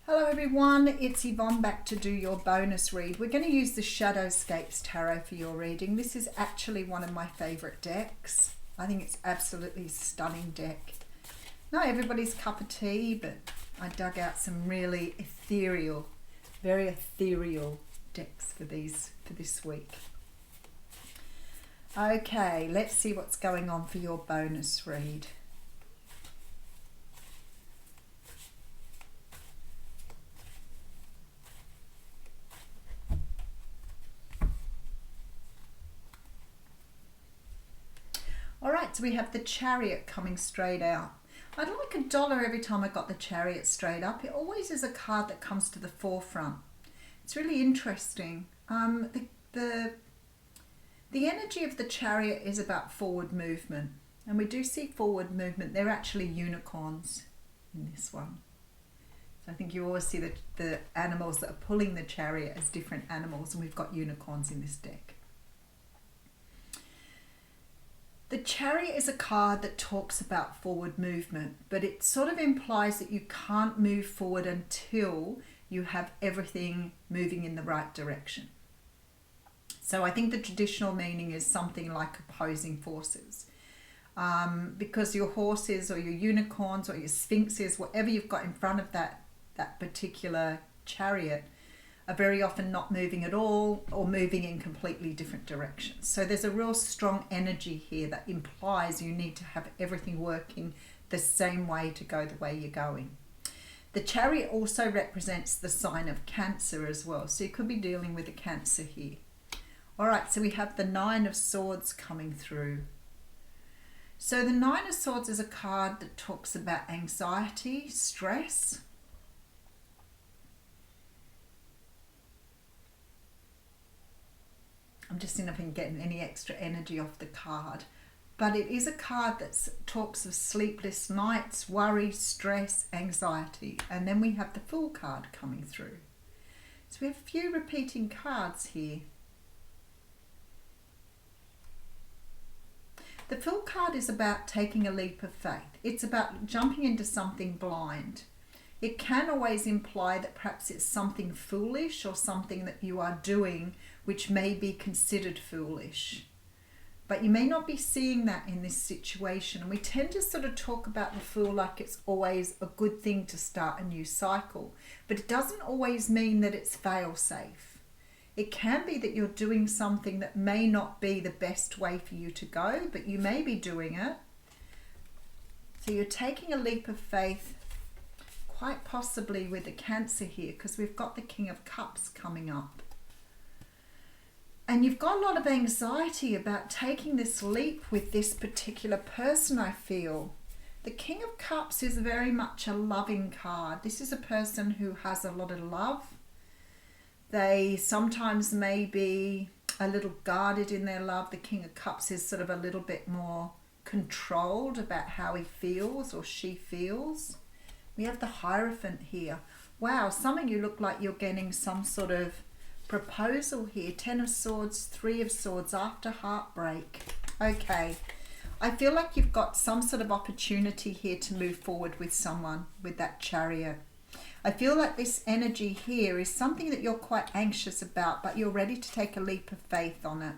Hello everyone, it's Yvonne back to do your bonus read. We're going to use the Shadowscapes Tarot for your reading. This is actually one of my favourite decks. I think it's absolutely stunning deck. Not everybody's cup of tea, but I dug out some really ethereal, very ethereal decks for this week. Okay, let's see what's going on for your bonus read. Alright, so we have the Chariot coming straight out. I'd like $1 every time I got the Chariot straight up. It always is a card that comes to the forefront. It's really interesting. The energy of the Chariot is about forward movement. And we do see forward movement. They're actually unicorns in this one. So I think you always see the animals that are pulling the Chariot as different animals. And we've got unicorns in this deck. The Chariot is a card that talks about forward movement, but it sort of implies that you can't move forward until you have everything moving in the right direction. So I think the traditional meaning is something like opposing forces. Because your horses or your unicorns or your sphinxes, whatever you've got in front of that particular chariot, are very often not moving at all or moving in completely different directions. So there's a real strong energy here that implies you need to have everything working the same way to go the way you're going. The Chariot also represents the sign of Cancer as well. So you could be dealing with a Cancer here. All right, so we have the Nine of Swords coming through. So the Nine of Swords is a card that talks about anxiety, stress. I'm just seeing if I can get any extra energy off the card. But it is a card that talks of sleepless nights, worry, stress, anxiety. And then we have the Fool card coming through. So we have a few repeating cards here. The Fool card is about taking a leap of faith. It's about jumping into something blind. It can always imply that perhaps it's something foolish or something that you are doing which may be considered foolish. But you may not be seeing that in this situation. And we tend to sort of talk about the Fool like it's always a good thing to start a new cycle. But it doesn't always mean that it's fail-safe. It can be that you're doing something that may not be the best way for you to go, but you may be doing it. So you're taking a leap of faith, quite possibly with a Cancer here, because we've got the King of Cups coming up. And you've got a lot of anxiety about taking this leap with this particular person, I feel. The King of Cups is very much a loving card. This is a person who has a lot of love. They sometimes may be a little guarded in their love. The King of Cups is sort of a little bit more controlled about how he feels or she feels. We have the Hierophant here. Wow, some of you look like you're getting some sort of proposal here. Ten of Swords, Three of Swords after heartbreak. Okay, I feel like you've got some sort of opportunity here to move forward with someone with that Chariot. I feel like this energy here is something that you're quite anxious about, but you're ready to take a leap of faith on it.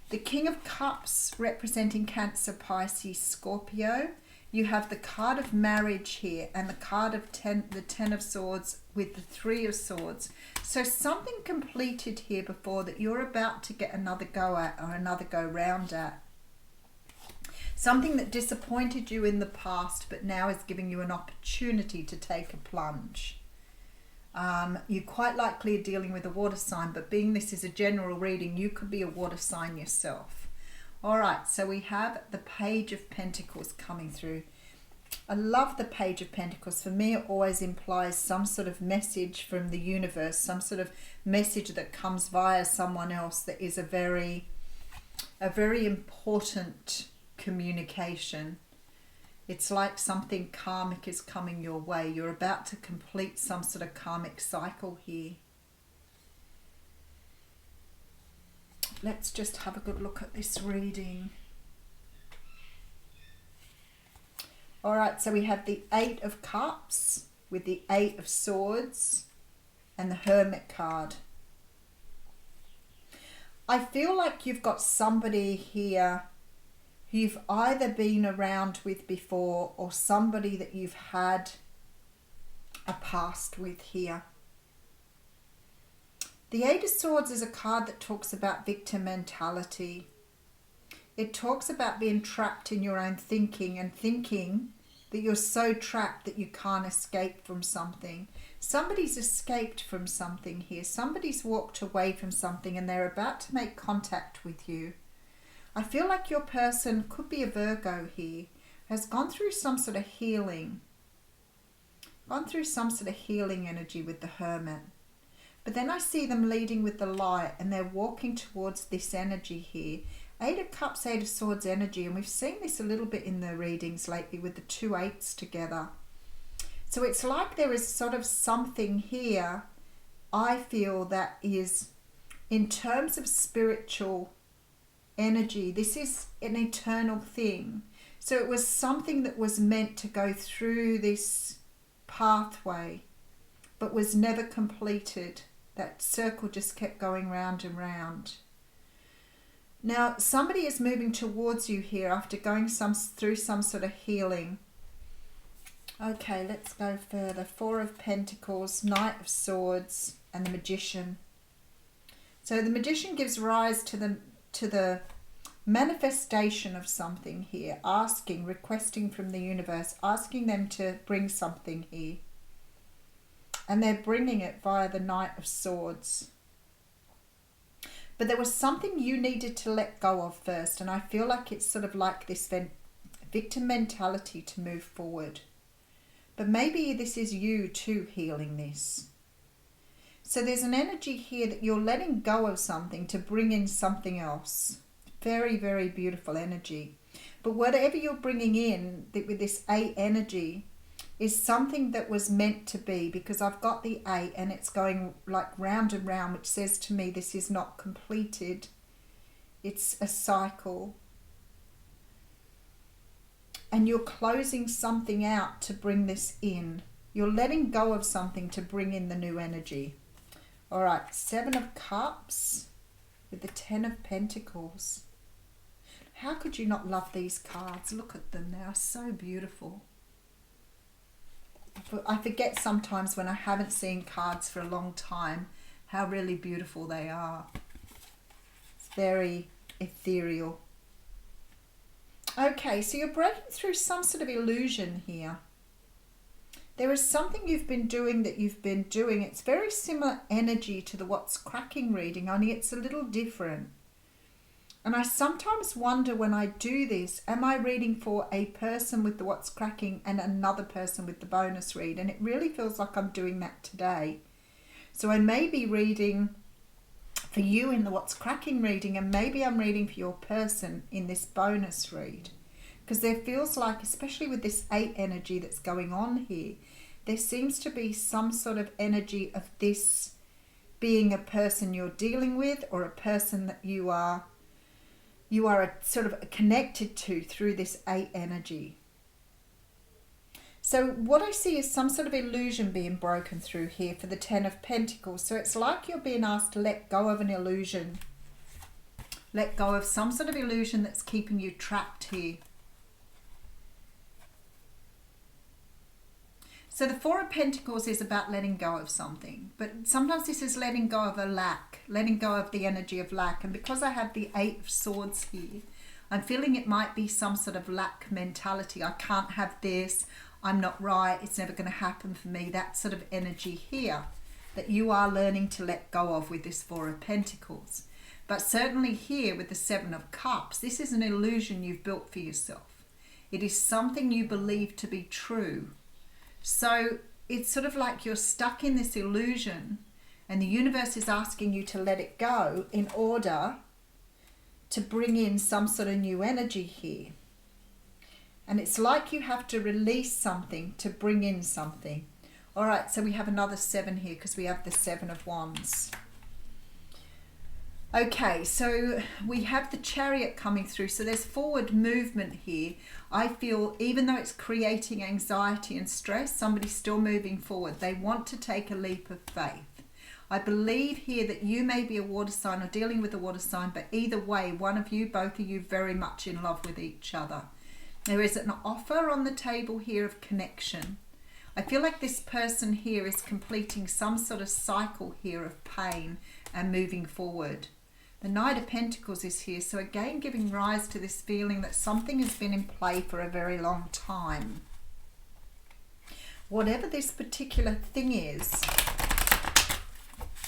The King of Cups representing Cancer, Pisces, Scorpio. You have the card of marriage here and the card of the Ten of Swords with the Three of Swords. So something completed here before that you're about to get another go at or another go round at. Something that disappointed you in the past but now is giving you an opportunity to take a plunge. You quite likely are dealing with a water sign, but being this is a general reading, you could be a water sign yourself. All right, so we have the Page of Pentacles coming through. I love the Page of Pentacles. For me, it always implies some sort of message from the universe, some sort of message that comes via someone else that is a very important communication. It's like something karmic is coming your way. You're about to complete some sort of karmic cycle here. Let's just have a good look at this reading. All right, so we have the Eight of Cups. with the 8 of Swords and the Hermit card. I feel like you've got somebody here who you've either been around with before or somebody that you've had a past with here. The 8 of Swords is a card that talks about victim mentality. It talks about being trapped in your own thinking and thinking that you're so trapped that you can't escape from something. Somebody's escaped from something here. Somebody's walked away from something and they're about to make contact with you. I feel like your person, could be a Virgo here, has gone through some sort of healing. Gone through some sort of healing energy with the Hermit. But then I see them leading with the light and they're walking towards this energy here. 8 of Cups, 8 of Swords energy, and we've seen this a little bit in the readings lately with the 2 8s together. So it's like there is sort of something here, I feel, that is, in terms of spiritual energy, this is an eternal thing. So it was something that was meant to go through this pathway, but was never completed. That circle just kept going round and round. Now, somebody is moving towards you here after going through some sort of healing. Okay, let's go further. 4 of Pentacles, Knight of Swords, and the Magician. So the Magician gives rise to the manifestation of something here, asking, requesting from the universe, asking them to bring something here. And they're bringing it via the Knight of Swords. But there was something you needed to let go of first, and I feel like it's sort of like this victim mentality to move forward. But maybe this is you too healing this. So there's an energy here that you're letting go of something to bring in something else. Very, very beautiful energy. But whatever you're bringing in with this 8 energy is something that was meant to be, because I've got the 8 and it's going like round and round, which says to me this is not completed. It's a cycle. And you're closing something out to bring this in. You're letting go of something to bring in the new energy. All right, 7 of Cups with the 10 of Pentacles. How could you not love these cards? Look at them, they are so beautiful. I forget sometimes when I haven't seen cards for a long time how really beautiful they are. It's very ethereal. Okay, so you're breaking through some sort of illusion here. There is something you've been doing that you've been doing. It's very similar energy to the What's Cracking reading, only it's a little different. And I sometimes wonder when I do this, am I reading for a person with the What's Cracking and another person with the bonus read? And it really feels like I'm doing that today. So I may be reading for you in the What's Cracking reading, and maybe I'm reading for your person in this bonus read. Because there feels like, especially with this 8 energy that's going on here, there seems to be some sort of energy of this being a person you're dealing with, or a person that you are sort of connected to through this 8 energy. So what I see is some sort of illusion being broken through here for the 10 of Pentacles. So it's like you're being asked to let go of an illusion. Let go of some sort of illusion that's keeping you trapped here. So the 4 of Pentacles is about letting go of something, but sometimes this is letting go of a lack, letting go of the energy of lack. And because I have the 8 of Swords here, I'm feeling it might be some sort of lack mentality. I can't have this, I'm not right, it's never going to happen for me. That sort of energy here that you are learning to let go of with this 4 of Pentacles. But certainly here with the 7 of Cups, this is an illusion you've built for yourself. It is something you believe to be true. So it's sort of like you're stuck in this illusion and the universe is asking you to let it go in order to bring in some sort of new energy here. And it's like you have to release something to bring in something. All right, so we have another 7 here because we have the 7 of Wands. Okay, so we have the Chariot coming through. So there's forward movement here. I feel even though it's creating anxiety and stress, somebody's still moving forward. They want to take a leap of faith. I believe here that you may be a water sign or dealing with a water sign, but either way, one of you, both of you, very much in love with each other. There is an offer on the table here of connection. I feel like this person here is completing some sort of cycle here of pain and moving forward. The Knight of Pentacles is here, so again giving rise to this feeling that something has been in play for a very long time. Whatever this particular thing is,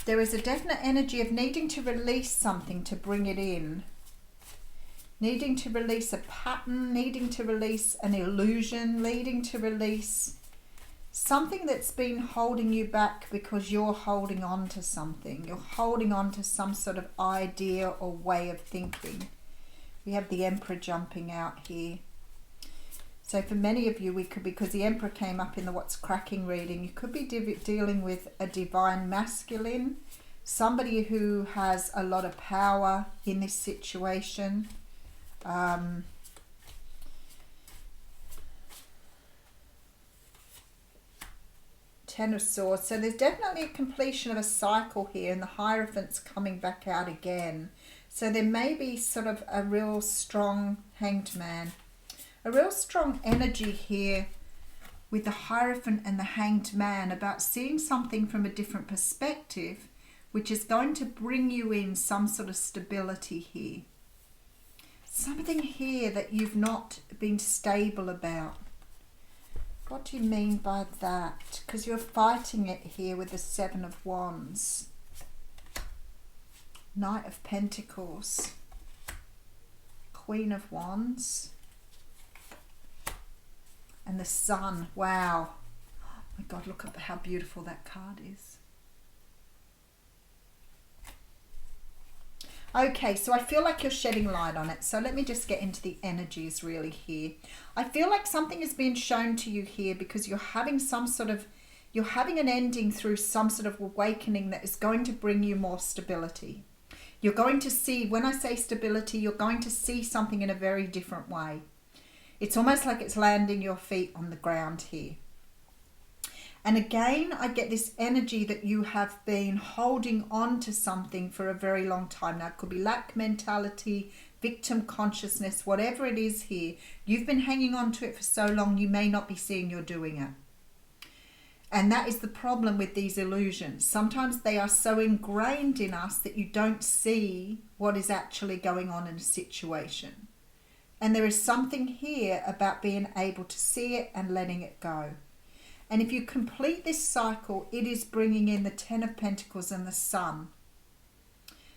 there is a definite energy of needing to release something to bring it in. Needing to release a pattern, needing to release an illusion, needing to release something that's been holding you back because you're holding on to something. You're holding on to some sort of idea or way of thinking. We have the Emperor jumping out here. So for many of you, we could, because the Emperor came up in the What's Cracking reading, you could be dealing with a divine masculine, somebody who has a lot of power in this situation. Ten of Swords. So there's definitely a completion of a cycle here, and the Hierophant's coming back out again. So there may be sort of a real strong Hanged Man. A real strong energy here with the Hierophant and the Hanged Man about seeing something from a different perspective, which is going to bring you in some sort of stability here. Something here that you've not been stable about. What do you mean by that? Because you're fighting it here with the Seven of Wands. Knight of Pentacles. Queen of Wands. And the Sun. Wow. Oh my God, look at how beautiful that card is. Okay, so I feel like you're shedding light on it. So let me just get into the energies really here. I feel like something is being shown to you here because you're having some sort of, you're having an ending through some sort of awakening that is going to bring you more stability. You're going to see, when I say stability, you're going to see something in a very different way. It's almost like it's landing your feet on the ground here. And again, I get this energy that you have been holding on to something for a very long time. Now, it could be lack mentality, victim consciousness, whatever it is here. You've been hanging on to it for so long, you may not be seeing you're doing it. And that is the problem with these illusions. Sometimes they are so ingrained in us that you don't see what is actually going on in a situation. And there is something here about being able to see it and letting it go. And if you complete this cycle, it is bringing in the Ten of Pentacles and the Sun.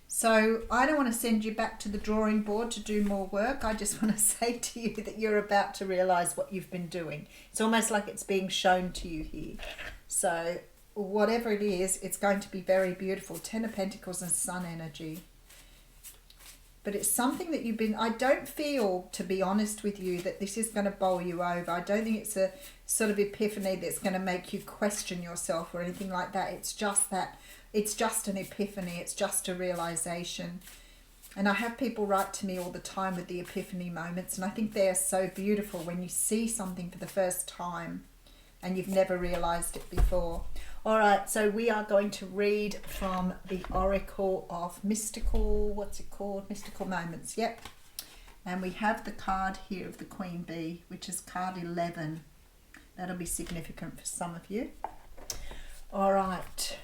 So I don't want to send you back to the drawing board to do more work. I just want to say to you that you're about to realize what you've been doing. It's almost like it's being shown to you here. So whatever it is, it's going to be very beautiful. Ten of Pentacles and Sun energy. But it's something that you've been, I don't feel, to be honest with you, that this is going to bowl you over. I don't think it's a sort of epiphany that's going to make you question yourself or anything like that. It's just that, it's just an epiphany. It's just a realization. And I have people write to me all the time with the epiphany moments, and I think they are so beautiful when you see something for the first time and you've never realized it before. All right, so we are going to read from the Oracle of Mystical, what's it called? Mystical Moments, yep. And we have the card here of the Queen Bee, which is card 11. That'll be significant for some of you. All right.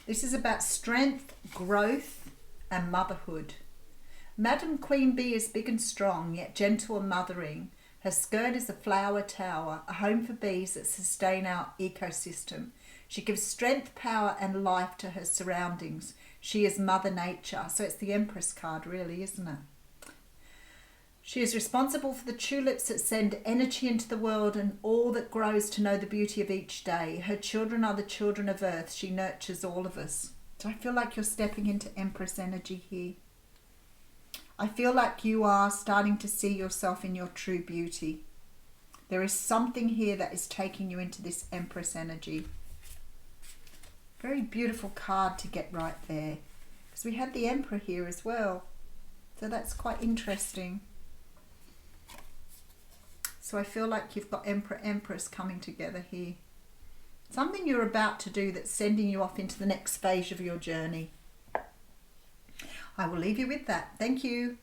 This is about strength, growth, and motherhood. Madam Queen Bee is big and strong, yet gentle and mothering. Her skirt is a flower tower, a home for bees that sustain our ecosystem. She gives strength, power, and life to her surroundings. She is Mother Nature. So it's the Empress card, really, isn't it? She is responsible for the tulips that send energy into the world and all that grows to know the beauty of each day. Her children are the children of Earth. She nurtures all of us. So I feel like you're stepping into Empress energy here. I feel like you are starting to see yourself in your true beauty. There is something here that is taking you into this Empress energy. Very beautiful card to get right there. Because we had the Emperor here as well. So that's quite interesting. So I feel like you've got Emperor, Empress coming together here. Something you're about to do that's sending you off into the next phase of your journey. I will leave you with that. Thank you.